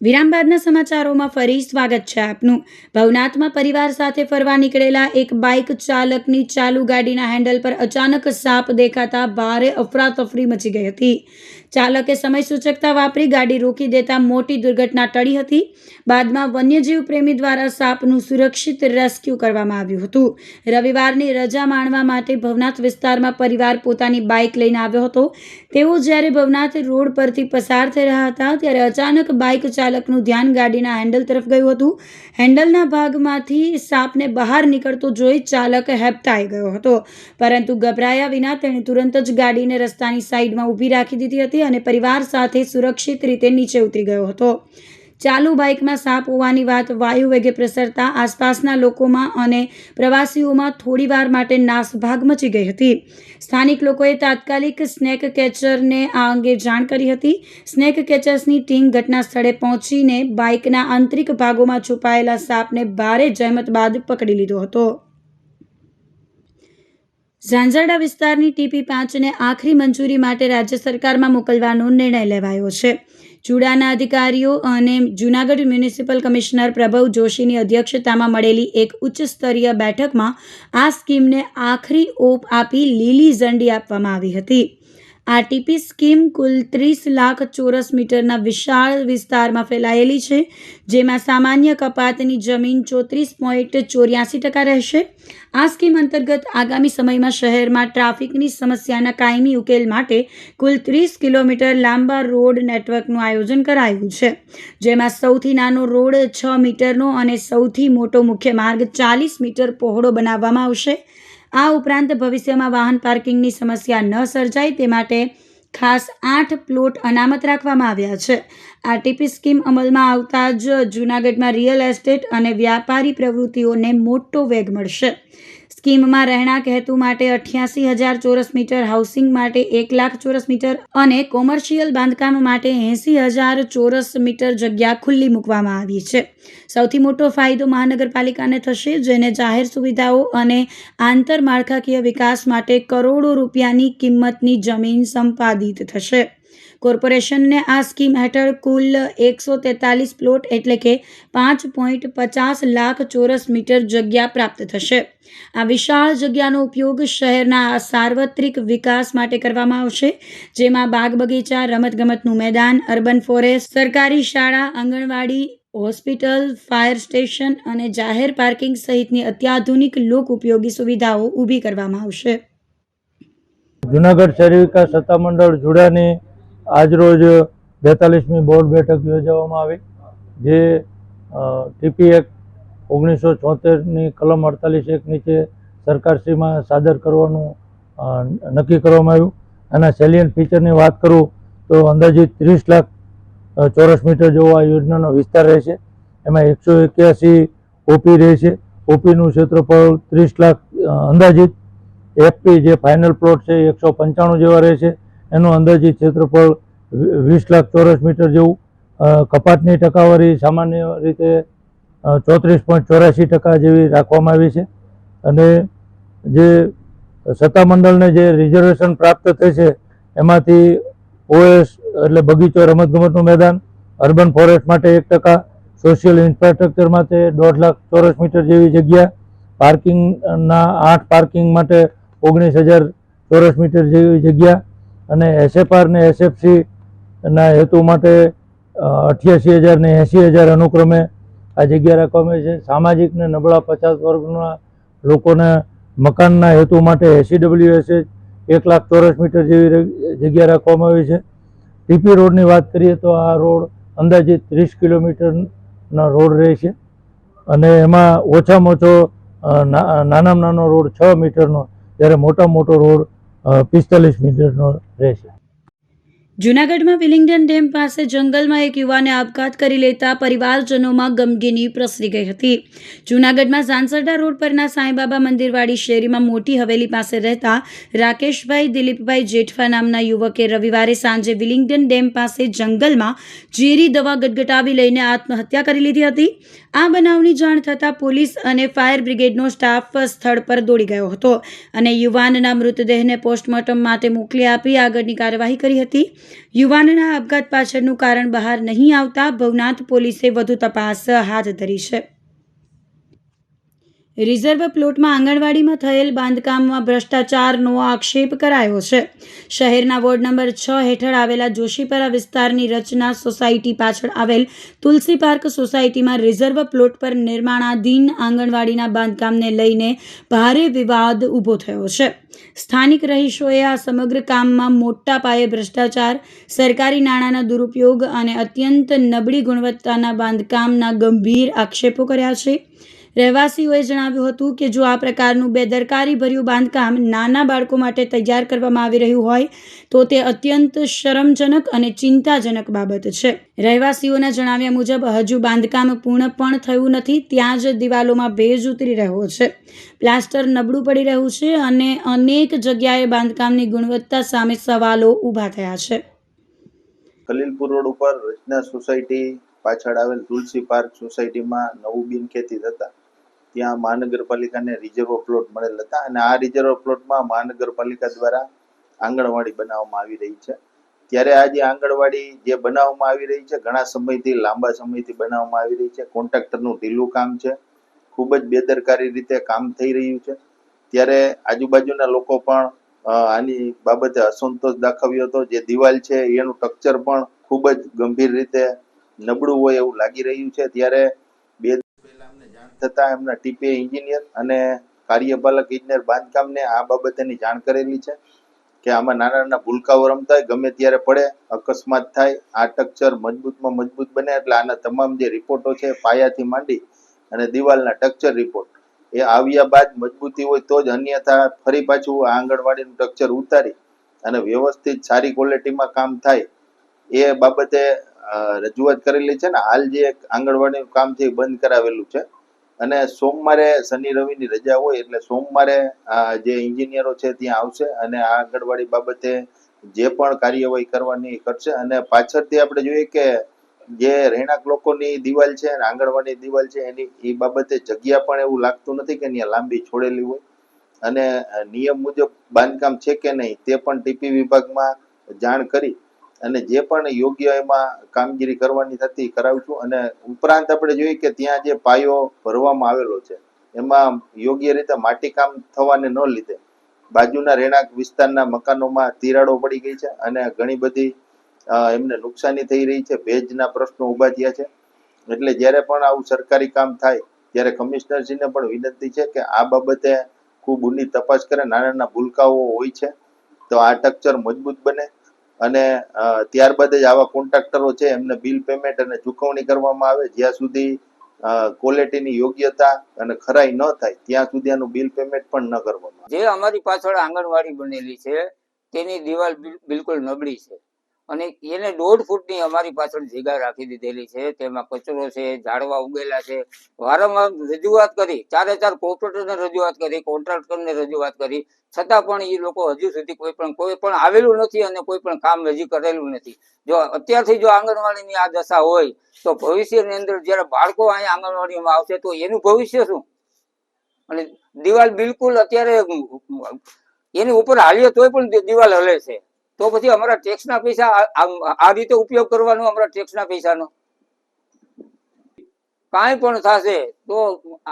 વિરામ બાદના સમાચારોમાં ફરી સ્વાગત છે આપનું. ભવનાથમાં પરિવાર સાથે ફરવા નીકળેલા એક બાઇક ચાલકની ચાલુ ગાડીના હેન્ડલ પર અચાનક સાપ દેખાતા ભારે અફરાતફરી મચી ગઈ હતી. ચાલકે સમય સૂચકતા વાપરી ગાડી રોકી દેતા મોટી દુર્ઘટના ટળી હતી. બાદમાં વન્યજીવ પ્રેમી દ્વારા સાપનું સુરક્ષિત રેસ્ક્યુ કરવામાં આવ્યું હતું. રવિવારની રજા માણવા માટે ભવનાથ વિસ્તારમાં પરિવાર પોતાની બાઇક લઈને આવ્યો હતો. તેઓ જ્યારે ભવનાથ રોડ પરથી પસાર થઈ રહ્યા હતા ત્યારે અચાનક બાઇક ચાલકનું ધ્યાન ગાડીના હેન્ડલ તરફ ગયું હતું. હેન્ડલના ભાગમાંથી સાપને બહાર નીકળતો જોઈ ચાલક હેબતાઈ ગયો હતો, પરંતુ ગભરાયા વિના તેણે તુરંત જ ગાડીને રસ્તાની સાઈડમાં ઊભી રાખી દીધી હતી અને પરિવાર સાથે સુરક્ષિત રીતે નીચે ઉતરી ગયો હતો. ચાલુ બાઇકમાં સાપ હોવાની વાત વાયુ વેગે પ્રસરતા આસપાસના લોકોમાં અને પ્રવાસીઓમાં થોડીવાર માટે નાસભાગ મચી ગઈ હતી. સ્થાનિક લોકોએ તાત્કાલિક સ્નેક કેચરને આ અંગે જાણ કરી હતી. સ્નેક કેચર્સની ટીમ ઘટના સ્થળે પહોંચીને બાઇકના આંતરિક ભાગોમાં છુપાયેલા સાપને ભારે જહેમત બાદ પકડી લીધો હતો. ઝાંઝરડા વિસ્તારની TP5ને આખરી મંજૂરી માટે રાજ્ય સરકારમાં મોકલવાનો નિર્ણય લેવાયો છે. ચુડાના અધિકારીઓ અને જૂનાગઢ મ્યુનિસિપલ કમિશનર પ્રભવ જોશીની અધ્યક્ષતામાં મળેલી એક ઉચ્ચ સ્તરીય બેઠકમાં આ સ્કીમને આખરી ઓપ આપી લીલી ઝંડી આપવામાં આવી હતી. આ TP સ્કીમ કુલ 30 લાખ ચોરસ મીટરના વિશાળ વિસ્તારમાં ફેલાયેલી છે, જેમાં સામાન્ય કપાતની જમીન 34.84% રહેશે. આ સ્કીમ અંતર્ગત આગામી સમયમાં શહેરમાં ટ્રાફિકની સમસ્યાના કાયમી ઉકેલ માટે કુલ 30 કિલોમીટર લાંબા રોડ નેટવર્કનું આયોજન કરાયું છે, જેમાં સૌથી નાનો રોડ 6 મીટરનો અને સૌથી મોટો મુખ્ય માર્ગ 40 મીટર પહોળો બનાવવામાં આવશે. આ ઉપરાંત ભવિષ્યમાં વાહન પાર્કિંગની સમસ્યા ન સર્જાય તે માટે ખાસ 8 પ્લોટ અનામત રાખવામાં આવ્યા છે. આ TP સ્કીમ અમલમાં આવતા જ જૂનાગઢમાં રિયલ એસ્ટેટ અને વ્યાપારી પ્રવૃત્તિઓને મોટો વેગ મળશે. સ્કીમમાં રહેણાંક હેતુ માટે 88,000 ચોરસ મીટર, હાઉસિંગ માટે 1 લાખ ચોરસ મીટર અને કોમર્શિયલ બાંધકામ માટે 80,000 ચોરસ મીટર જગ્યા ખુલ્લી મૂકવામાં આવી છે. સૌથી મોટો ફાયદો મહાનગરપાલિકાને થશે, જેને જાહેર સુવિધાઓ અને આંતરમાળખાકીય વિકાસ માટે કરોડો રૂપિયાની કિંમતની જમીન સંપાદિત થશે. કોર્પોરેશનને આ સ્કીમ હેઠળ કુલ 143 પ્લોટ એટલે કે 5.50 લાખ ચોરસ મીટર જગ્યા પ્રાપ્ત થશે. આ વિશાળ જગ્યાનો ઉપયોગ શહેરના સાર્વત્રિક વિકાસ માટે કરવામાં આવશે, જેમાં બાગ બગીચા, રમતગમતનું મેદાન, અર્બન ફોરેસ્ટ, સરકારી શાળા, આંગણવાડી, હોસ્પિટલ, ફાયર સ્ટેશન અને જાહેર પાર્કિંગ સહિતની અત્યાધુનિક લોક ઉપયોગી સુવિધાઓ ઊભી કરવામાં આવશે. જૂનાગઢ શહેરી વિકાસ સત્તામંડળ જુડાની આજરોજ 42મી બોર્ડ બેઠક યોજવામાં આવી, જે TP એક્ટ 1974ની કલમ 48(1) નીચે સરકારશ્રીમાં સાદર કરવાનું નક્કી કરવામાં આવ્યું. આના સેલિયન્ટ ફીચરની વાત કરું તો અંદાજિત 30 લાખ ચોરસ મીટર જેવો આ યોજનાનો વિસ્તાર રહેશે. એમાં 181 OP રહેશે. OPનું ક્ષેત્રફળ 30 લાખ અંદાજિત. FP જે ફાઇનલ પ્લોટ છે 195 જેવા રહેશે. એનું અંદાજિત ક્ષેત્રફળ 20 લાખ ચોરસ મીટર જેવું. કપાતની ટકાવારી સામાન્ય રીતે 34.84% જેવી રાખવામાં આવી છે. અને જે સત્તામંડળને જે રિઝર્વેશન પ્રાપ્ત થશે એમાંથી OS એટલે બગીચો, રમતગમતનું મેદાન, અર્બન ફોરેસ્ટ માટે 1%, સોશિયલ ઇન્ફ્રાસ્ટ્રક્ચર માટે 1.5 લાખ ચોરસ મીટર જેવી જગ્યા, પાર્કિંગના 8 પાર્કિંગ માટે 19,000 ચોરસ મીટર જેવી જગ્યા અને SFR ને SFC ના હેતુ માટે 88,000 ને 80,000 અનુક્રમે આ જગ્યા રાખવામાં આવી છે. સામાજિક ને નબળા પછાત વર્ગના લોકોને મકાનના હેતુ માટે SEWSH 1 લાખ ચોરસ મીટર જેવી જગ્યા રાખવામાં આવી છે. ટીપી રોડની વાત કરીએ તો આ રોડ અંદાજિત 30 કિલોમીટરના રોડ રહેશે અને એમાં ઓછામાં ઓછો નાનામાં નાનો રોડ 6 મીટરનો, જ્યારે મોટો રોડ 45 મીટરનો રહેશે. જૂનાગઢમાં વિલિંગ્ડન ડેમ પાસે જંગલમાં એક યુવાને આપઘાત કરી લેતા પરિવારજનોમાં ગમગીની પ્રસરી ગઈ હતી. જૂનાગઢમાં સાંસરડા રોડ પરના સાંઈબાબા મંદિરવાડી શેરીમાં મોટી હવેલી પાસે રહેતા રાકેશભાઈ દિલીપભાઈ જેઠવા નામના યુવકે રવિવારે સાંજે વિલિંગ્ડન ડેમ પાસે જંગલમાં ઝેરી દવા ગટગટાવી લઈને આત્મહત્યા કરી લીધી હતી. આ બનાવની જાણ થતાં પોલીસ અને ફાયર બ્રિગેડનો સ્ટાફ સ્થળ પર દોડી ગયો હતો અને યુવાનના મૃતદેહને પોસ્ટમોર્ટમ માટે મોકલી આપી આગળની કાર્યવાહી કરી હતી. યુવાનના આપઘાત પાછળનું કારણ બહાર નહીં આવતા ભવનાથ પોલીસે વધુ તપાસ હાથ ધરી છે. રિઝર્વ પ્લોટમાં આંગણવાડીમાં થયેલ બાંધકામમાં ભ્રષ્ટાચારનો આક્ષેપ કરાયો છે. શહેરના વોર્ડ નંબર 6 હેઠળ આવેલા જોશીપરા વિસ્તારની રચના સોસાયટી પાછળ આવેલ તુલસી પાર્ક સોસાયટીમાં રિઝર્વ પ્લોટ પર નિર્માણાધીન આંગણવાડીના બાંધકામને લઈને ભારે વિવાદ ઊભો થયો છે. સ્થાનિક રહીશોએ આ સમગ્ર કામમાં મોટા પાયે ભ્રષ્ટાચાર, સરકારી નાણાંના દુરુપયોગ અને અત્યંત નબળી ગુણવત્તાના બાંધકામના ગંભીર આક્ષેપો કર્યા છે. રહેવાસીઓએ જણાવ્યું હતું કે જો આ પ્રકારનું બેદરકારીભર્યું બાંધકામ નાના બાળકો માટે તૈયાર કરવામાં આવી રહ્યું હોય તો તે અત્યંત શરમજનક અને ચિંતાજનક બાબત છે. રહેવાસીઓના જણાવ્યા મુજબ હજુ બાંધકામ પૂર્ણ પણ થયું નથી, ત્યાં જ દિવાલોમાં ભેજ ઉતરી રહ્યો છે, પ્લાસ્ટર નબળું પડી રહ્યું છે અને અનેક જગ્યાએ બાંધકામની ગુણવત્તા સામે સવાલો ઊભા થયા છે. ખલીલપુર રોડ ઉપર રચના સોસાયટી પાછળ આવેલ તુલસી પાર્ક સોસાયટીમાં નવું બિનખેતી થતા ત્યાં મહાનગરપાલિકાને રિઝર્વ પ્લોટ મળેલ હતા અને આ રિઝર્વ પ્લોટમાં મહાનગરપાલિકા દ્વારા આંગણવાડી બનાવવામાં આવી રહી છે. ત્યારે આ જે આંગણવાડી જે બનાવવામાં આવી રહી છે ઘણા સમયથી, લાંબા સમયથી બનાવવામાં આવી રહી છે. કોન્ટ્રાક્ટરનું ઢીલું કામ છે, ખૂબ જ બેદરકારી રીતે કામ થઈ રહ્યું છે. ત્યારે આજુબાજુના લોકો પણ આની બાબતે અસંતોષ દાખવ્યો હતો. જે દિવાલ છે એનું સ્ટ્રક્ચર પણ ખૂબ જ ગંભીર રીતે નબળું હોય એવું લાગી રહ્યું છે. ત્યારે 2 દિવસ પહેલા અમને જાણ થતા એમના ટીપીએ એન્જિનિયર અને કાર્યપાલક ઇજનેર બાંધકામને આ બાબતેની જાણ કરેલી છે કે આમાં નાના નાના ભૂલકાઓ રમતા હોય, ગમે ત્યારે પડે, અકસ્માત થાય, આ સ્ટ્રક્ચર મજબૂતમાં મજબૂત બને. એટલે આના તમામ જે રિપોર્ટો છે પાયાથી માંડી અને દિવાલના સ્ટ્રક્ચર રિપોર્ટ એ આવ્યા બાદ મજબૂતી હોય તો જ, અન્યથા ફરી પાછું આ આંગણવાડીનું સ્ટ્રક્ચર ઉતારી અને વ્યવસ્થિત સારી ક્વોલિટીમાં કામ થાય એ બાબતે રજૂઆત કરેલી છે. ને હાલ જે આંગણવાડીનું કામ છે એ બંધ કરાવેલું છે અને સોમવારે, શનિ રવિની રજા હોય એટલે સોમવારે જે એન્જિનિયરો છે ત્યાં આવશે અને આ આંગણવાડી બાબતે જે પણ કાર્યવાહી કરવાની કરશે. અને પાછળથી આપણે જોઈએ કે જે રહેણાંક લોકોની દિવાલ છે અને આંગણવાડી દિવાલ છે એની એ બાબતે જગ્યા પણ એવું લાગતું નથી કે ત્યાં લાંબી છોડેલી હોય અને નિયમ મુજબ બાંધકામ છે કે નહીં તે પણ ટીપી વિભાગમાં જાણ કરી અને જે પણ યોગ્ય એમાં કામગીરી કરવાની થતી કરાવશું. અને ઉપરાંત આપણે જોઈએ કે ત્યાં જે પાયો ભરવામાં આવેલો છે એમાં યોગ્ય રીતે માટીકામ થવાને ન લીધે બાજુના રહેણાંક વિસ્તારના મકાનોમાં તિરાડો પડી ગઈ છે અને ઘણી બધી એમને નુકસાની થઈ રહી છે, ભેજના પ્રશ્નો ઊભા થયા છે. એટલે જ્યારે પણ આવું સરકારી કામ થાય ત્યારે કમિશનરશ્રીને પણ વિનંતી છે કે આ બાબતે ખૂબ ઊંડી તપાસ કરે. નાના નાના ભૂલકાઓ હોય છે તો આ સ્ટ્રક્ચર મજબૂત બને અને ત્યારબાદ જ આવા કોન્ટ્રાક્ટરો છે એમને બિલ પેમેન્ટ અને ચૂકવણી કરવામાં આવે. જ્યાં સુધી ક્વોલિટીની યોગ્યતા અને ખરાઈ ન થાય ત્યાં સુધી આનું બિલ પેમેન્ટ પણ ન કરવામાં આવે. જે અમારી પાછળ આંગણવાડી બનેલી છે તેની દિવાલ બિલકુલ નબળી છે અને એને 1.5 ફૂટની અમારી પાછળ જગ્યા રાખી દીધેલી છે. તેમાં કચરો છે, ઝાડવા ઉગેલા છે. વારંવાર રજૂઆત કરી, 4 કોર્પોરેટરને રજૂઆત કરી, કોન્ટ્રાક્ટરને રજૂઆત કરી, છતાં પણ એ લોકો હજુ સુધી કોઈ પણ આવેલું નથી અને કોઈ પણ કામ હજી કરેલું નથી. જો અત્યારથી જો આંગણવાડીની આ દશા હોય તો ભવિષ્યની અંદર જયારે બાળકો અહીંયા આંગણવાડીમાં આવશે તો એનું ભવિષ્ય શું? અને દિવાલ બિલકુલ અત્યારે એની ઉપર હાલીએ તોય પણ દિવાલ હલે છે. તો પછી અમારા ટેક્સના પૈસા આ રીતે ઉપયોગ કરવાનો, અમારા ટેક્સના પૈસાનો કાંઈ પણ થશે તો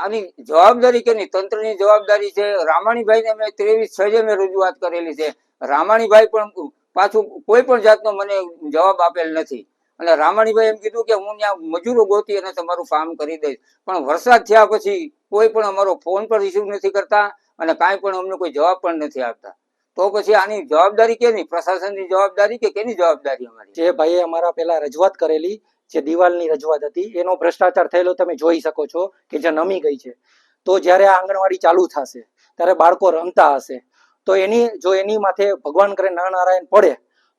આની જવાબદારી કેની? તંત્રની જવાબદારી છે. રામાણીભાઈને મેં 23/6 મેં રજૂઆત કરેલી છે. રામાણીભાઈ પણ પાછું કોઈ પણ જાતનો મને જવાબ આપેલ નથી અને રામાણીભાઈ એમ કીધું કે હું ત્યાં મજૂરો ગોતી અને તમારું કામ કરી દઈશ. પણ વરસાદ થયા પછી કોઈ પણ અમારો ફોન પર રિસીવ નથી કરતા અને કાંઈ પણ અમને કોઈ જવાબ પણ નથી આપતા. તો પછી આની જવાબદારી કેની? પ્રશાસનની જવાબદારી કે કેની જવાબદારી અમારી? જે ભાઈએ અમારા પહેલા રજૂઆત કરેલી, જે દિવાલની રજૂઆત હતી, એનો ભ્રષ્ટાચાર થયેલો તમે જોઈ શકો છો કે જે નમી ગઈ છે. તો જ્યારે આ આંગણવાડી ચાલુ થશે ત્યારે બાળકો રમતા હશે તો એની માથે ભગવાન કરે નારાયણ પડે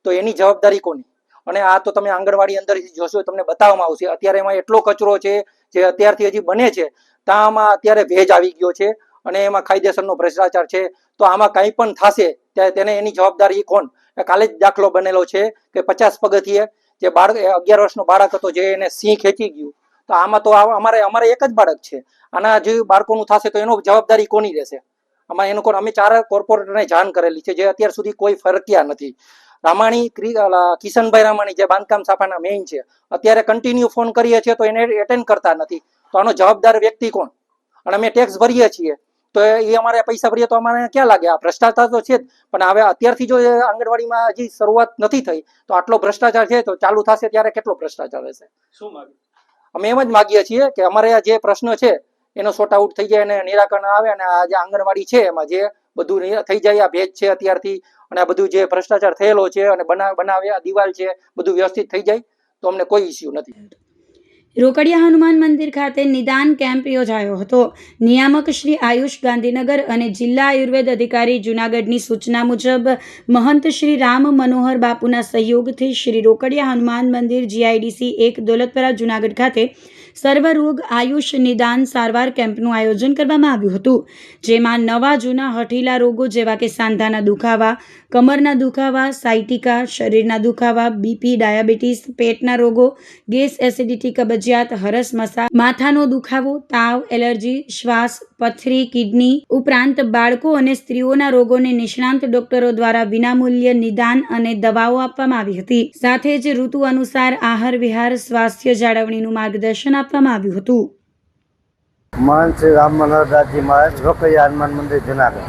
તો એની જવાબદારી કોની? અને આ તો તમે આંગણવાડી અંદર જોશો તમને બતાવવામાં આવશે. અત્યારે એમાં એટલો કચરો છે જે અત્યારથી હજી બને છે, આમાં અત્યારે ભેજ આવી ગયો છે અને એમાં કાયદેસરનો ભ્રષ્ટાચાર છે. તો આમાં કંઈ પણ થશે ત્યારે તેને એની જવાબદારી કોણ? કાલે જ દાખલો બનેલો છે કે 50 પગથિયે જે બાળક 11 વર્ષનો બાળક હતો જે એને સિંહ ખેંચી ગયું. તો આમાં તો અમારે એક જ બાળક છે. આના જે બાળકોનું થશે તો એનો જવાબદારી કોની રહેશે? અમે 4 કોર્પોરેટરને જાણ કરેલી છે જે અત્યાર સુધી કોઈ ફરક્યા નથી. રામાણી કિશનભાઈ રામાણી જે બાંધકામ શાખાના મેઇન છે, અત્યારે કન્ટિન્યુ ફોન કરીએ છીએ તો એને એટેન્ડ કરતા નથી. તો આનો જવાબદાર વ્યક્તિ કોણ? અને અમે ટેક્સ ભરીએ છીએ તો એ અમારે પૈસા ભરીએ તો અમારે ક્યાં લાગે? આ ભ્રષ્ટાચાર તો છે જ, પણ હવે અત્યારથી જો આંગણવાડીમાં હજી શરૂઆત નથી થઈ તો આટલો ભ્રષ્ટાચાર છે તો ચાલુ થશે ત્યારે કેટલો ભ્રષ્ટાચાર હશે? શું માગે? અમે એમ જ માગીએ છીએ કે અમારે આ જે પ્રશ્ન છે એનો સોર્ટ આઉટ થઈ જાય અને નિરાકરણ આવે અને આ જે આંગણવાડી છે એમાં જે બધું થઈ જાય, આ ભેજ છે અત્યારથી અને આ બધું જે ભ્રષ્ટાચાર થયેલો છે અને બનાવે આ દિવાલ છે બધું વ્યવસ્થિત થઈ જાય તો અમને કોઈ ઇસ્યુ નથી. રોકડિયા હનુમાન મંદિર ખાતે નિદાન કેમ્પ યોજાયો હતો. નિયામક શ્રી આયુષ ગાંધીનગર અને જિલ્લા આયુર્વેદ અધિકારી જૂનાગઢની સૂચના મુજબ મહંત શ્રી રામ મનોહર બાપુના સહયોગથી શ્રી રોકડિયા હનુમાન મંદિર GIDC 1 દોલતપરા જૂનાગઢ ખાતે સર્વરોગ આયુષ નિદાન સારવાર કેમ્પનું આયોજન કરવામાં આવ્યું હતું. જેમાં નવા જૂના હઠીલા રોગો જેવા કે સાંધાના દુખાવા, કમરના દુખાવા, સાયટિકા, શરીરના દુખાવા, BP, ડાયાબિટીસ, પેટના રોગો, ગેસ, એસિડિટી, કબજિયાત, હરસ મસા, માથાનો દુખાવો, તાવ, એલર્જી, શ્વાસ, પથરી, કિડની ઉપરાંત બાળકો અને સ્ત્રીઓના રોગોને નિષ્ણાંત ડોક્ટરો દ્વારા વિનામૂલ્ય નિદાન અને દવાઓ આપવામાં આવી હતી. સાથે જ ઋતુ અનુસાર આહાર વિહાર, સ્વાસ્થ્ય જાળવણીનું માર્ગદર્શન આપવામાં આવ્યું હતું. મહંત શ્રી રામ મનોહરદાસજી મહારાજ રોકડિયા હનુમાન મંદિર જૂનાગઢ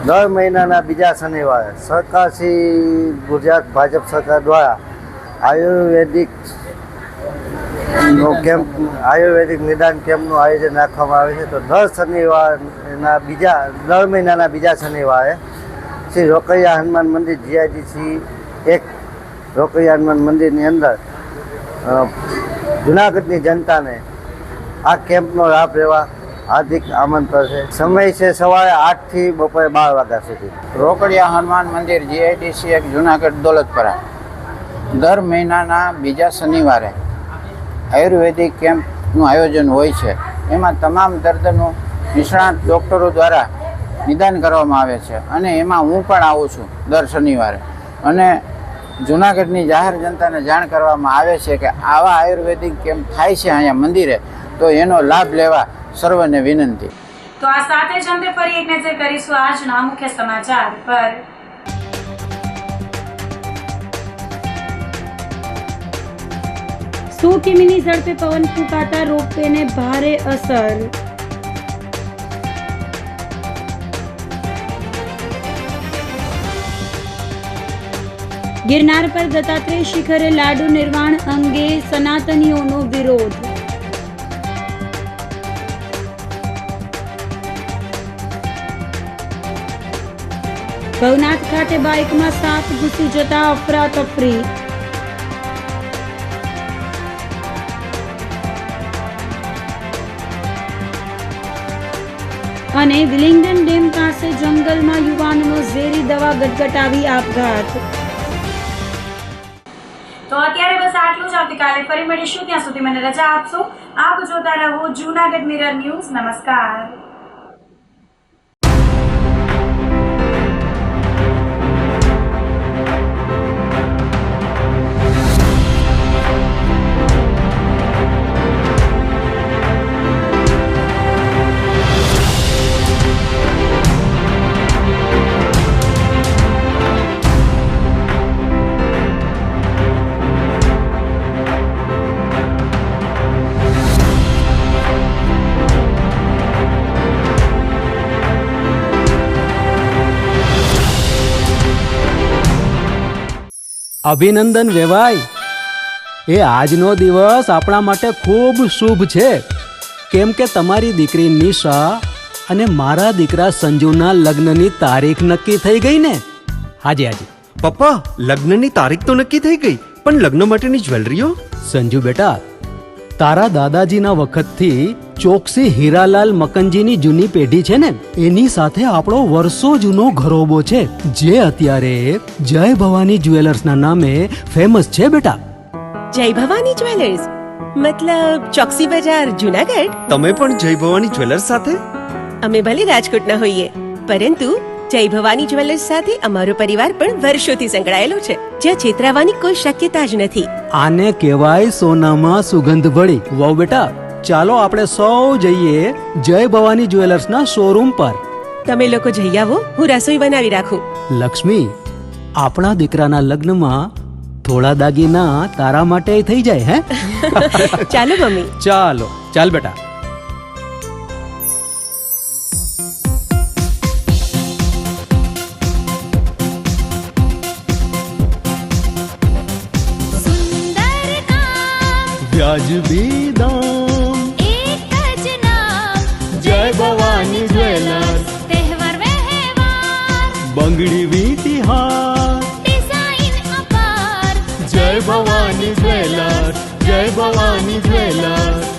દર મહિનાના બીજા શનિવારે સરકાર શ્રી ગુજરાત ભાજપ સરકાર દ્વારા આયુર્વેદિક નિદાન કેમ્પનું આયોજન રાખવામાં આવે છે. તો દર મહિનાના બીજા શનિવારે શ્રી રોકડિયા હનુમાન મંદિર GIDC 1 રોકડિયા હનુમાન મંદિરની અંદર જૂનાગઢની જનતાને આ કેમ્પનો લાભ લેવા હાર્દિક આમંત્રણ છે. સમય છે સવારે 8 થી બપોરે 12 વાગ્યા સુધી. રોકડિયા હનુમાન મંદિર GIDC 1 જૂનાગઢ દોલતપરા દર મહિનાના બીજા શનિવારે આયુર્વેદિક કેમ્પનું આયોજન હોય છે. એમાં તમામ દર્દીનું નિષ્ણાત ડૉક્ટરો દ્વારા નિદાન કરવામાં આવે છે અને એમાં હું પણ આવું છું દર શનિવારે. અને જૂનાગઢની જાહેર જનતાને જાણ કરવામાં આવે છે કે આવા આયુર્વેદિક કેમ્પ થાય છે અહીંયા મંદિરે, તો એનો લાભ લેવા સર્વને વિનંતી. તો આ સાથે જ અંતે ફરી એક નજર કરીશું આજના મુખ્ય સમાચાર પર. 100 કિમીની ઝડપે પવન ફૂંકાતા રોપવેને ભારે અસર. ગિરનાર પર દત્તાત્રેય શિખરે લાડુ નિર્માણ અંગે સનાતનીઓનો વિરોધ. ભવનાથ ખાતે બાઇકમાં સાપ ઘૂસી જતા અફરાતફરી. અને વિલિંગડન ડેમ પાસે જંગલમાં યુવાનનો ઝેરી દવા ગટગટાવી આપઘાત. તો અત્યારે બસ આટલું જ. આવતીકાલે ફરી મળીશું. ત્યાં સુધી મને રજા આપશો. આપ જોતા રહો જૂનાગઢ મિરર ન્યૂઝ. નમસ્કાર. અભિનંદન વેવાઈ, એ આજનો દિવસ આપણા માટે ખૂબ શુભ છે, કેમ કે તમારી દીકરી નિશા અને મારા દીકરા સંજુના લગ્નની તારીખ નક્કી થઈ ગઈ ને. આજે આજે પપ્પા લગ્નની તારીખ તો નક્કી થઈ ગઈ પણ લગ્ન માટેની જ્વેલરીઓ? સંજુ બેટા, તારા દાદાજીના વખતથી ચોકસી હીરાલાલ મકનજીની જૂની પેઢી છે ને, એની સાથે આપણો વર્ષો જૂનો ઘરોબો છે, જે અત્યારે જય ભવાની જ્વેલર્સના નામે ફેમસ છે બેટા. જય ભવાની જ્વેલર્સ મતલબ ચોકસી બજાર જુનાગઢ? તમે પણ જય ભવાની જ્વેલર્સ સાથે? અમે ભલે રાજકોટના હોઈએ પરંતુ જય ભવાની જ્વેલર્સ સાથે અમારો પરિવાર પણ વર્ષોથી સંકળાયેલો છે, જ્યાં છેતરાવાની કોઈ શક્યતા જ નથી. આને કહેવાય સોનામાં સુગંધ ભળી. વાવ બેટા, ચાલો આપણે સૌ જઈએ જય ભવાની જ્વેલર્સના શોરૂમ પર. તમે લોકો જઈ આવો, હું રસોઈ બનાવી રાખું. લક્ષ્મી, આપણા દીકરાના લગ્નમાં થોડા દાગીના તારા માટે થઈ જાય હે? ચાલો મમ્મી. ચાલો ચાલ બેટા. વ્યાજબી દામ, એક જ નામ, જય ભવાની જ્વેલર્સ. તહેવાર વ્યવહાર, બંગડી વીટી હાર, ડિઝાઇન અપાર, જય ભવાની જ્વેલર્સ, જય ભવાની જ્વેલર્સ.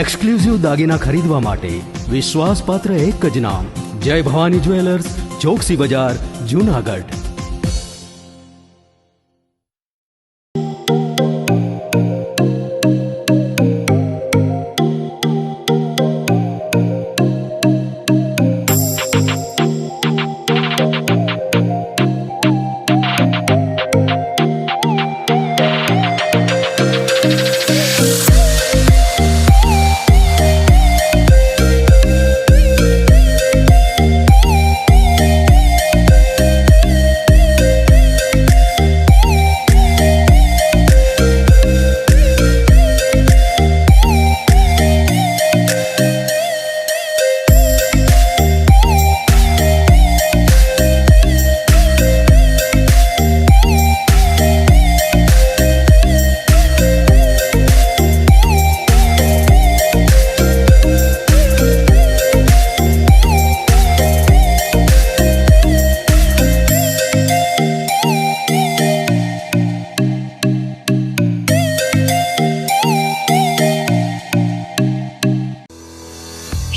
એક્સક્લુઝિવ દાગીના ખરીદવા માટે વિશ્વાસપાત્ર એક જ નામ, જય ભવાની જ્વેલર્સ, ચોકસી બજાર, જુનાગઢ.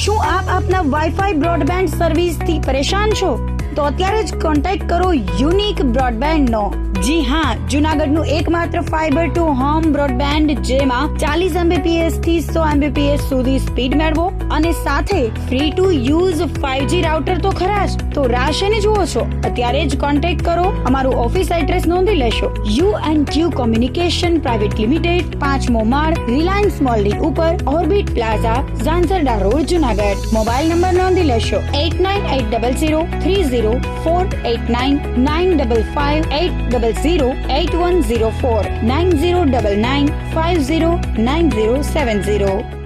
શું આપ આપના વાઈફાઈ બ્રોડબેન્ડ સર્વિસથી પરેશાન છો? તો અત્યારે જ કોન્ટેક્ટ કરો યુનિક બ્રોડબેન્ડ નો. જી હા, જુનાગઢનું એકમાત્ર ફાઈબર ટુ હોમ બ્રોડબેન્ડ, જેમાં 40 Mbps થી 100 Mbps સુધી સ્પીડ મેળવો અને સાથે free to use 5G router તો ખરા જ. તો રાહ શેની જુઓ છો? અત્યારે જ કોન્ટેક્ટ કરો. અમારું ઓફિસ એડ્રેસ નોંધી લેશો. U&Q કોમ્યુનિકેશન પ્રાઇવેટ લિમિટેડ, 5મો માળ, રિલાયન્સ મોલની ઉપર, orbit plaza, Zanzarda road, Junagadh. Mobile number નોંધી લેશો 898003048995580081049099509070.